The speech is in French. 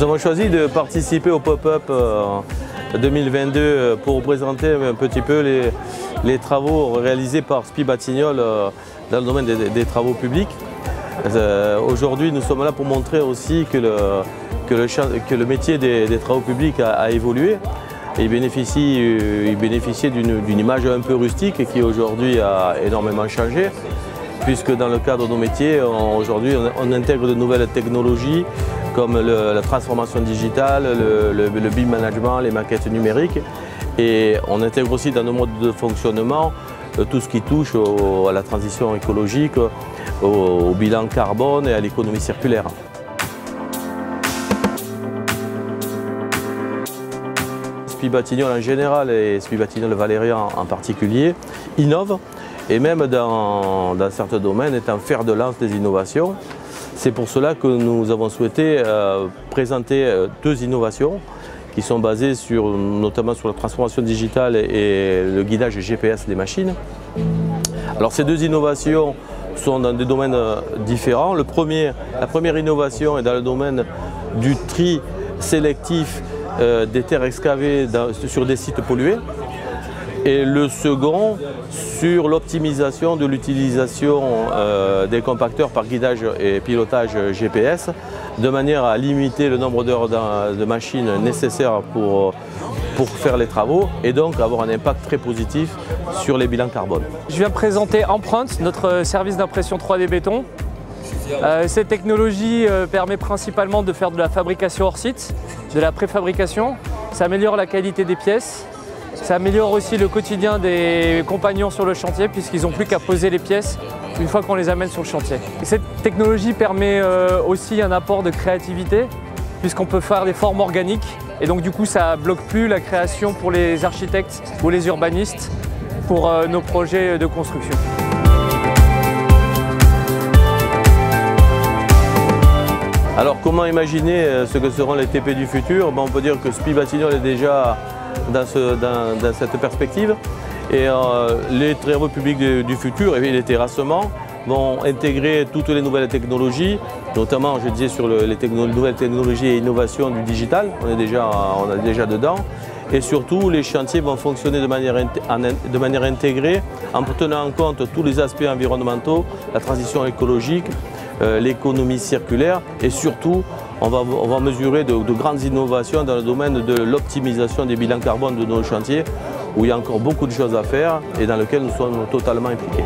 avons choisi de participer au pop-up 2022 pour présenter un petit peu les travaux réalisés par SPI Batignolles dans le domaine des travaux publics. Aujourd'hui, nous sommes là pour montrer aussi que le métier des travaux publics a évolué. Il bénéficiait d'une image un peu rustique qui aujourd'hui a énormément changé, puisque dans le cadre de nos métiers, aujourd'hui on intègre de nouvelles technologies comme la transformation digitale, le BIM management, les maquettes numériques, et on intègre aussi dans nos modes de fonctionnement tout ce qui touche à la transition écologique, au bilan carbone et à l'économie circulaire. SPI Batignolles en général et SPI Batignolles Valérian en particulier innovent, et même dans certains domaines est un fer de lance des innovations. C'est pour cela que nous avons souhaité présenter deux innovations qui sont basées notamment sur la transformation digitale et le guidage GPS des machines. Alors ces deux innovations sont dans des domaines différents. La première innovation est dans le domaine du tri sélectif des terres excavées sur des sites pollués, et le second sur l'optimisation de l'utilisation des compacteurs par guidage et pilotage GPS, de manière à limiter le nombre d'heures de machines nécessaires pour faire les travaux, et donc avoir un impact très positif sur les bilans carbone. Je viens présenter Empreinte, notre service d'impression 3D béton. Cette technologie permet principalement de faire de la fabrication hors site, de la préfabrication. Ça améliore la qualité des pièces. Ça améliore aussi le quotidien des compagnons sur le chantier, puisqu'ils n'ont plus qu'à poser les pièces une fois qu'on les amène sur le chantier. Et cette technologie permet aussi un apport de créativité, puisqu'on peut faire des formes organiques. Et donc du coup, ça ne bloque plus la création pour les architectes ou les urbanistes pour nos projets de construction. Alors comment imaginer ce que seront les TP du futur? On peut dire que SPI Batignolles est déjà dans cette perspective, et les travaux publics du futur et les terrassements vont intégrer toutes les nouvelles technologies, notamment je disais sur les nouvelles technologies et innovations du digital, on est déjà dedans, et surtout les chantiers vont fonctionner de manière intégrée en tenant en compte tous les aspects environnementaux, la transition écologique, l'économie circulaire, et surtout on va mesurer de grandes innovations dans le domaine de l'optimisation des bilans carbone de nos chantiers, où il y a encore beaucoup de choses à faire et dans lesquelles nous sommes totalement impliqués.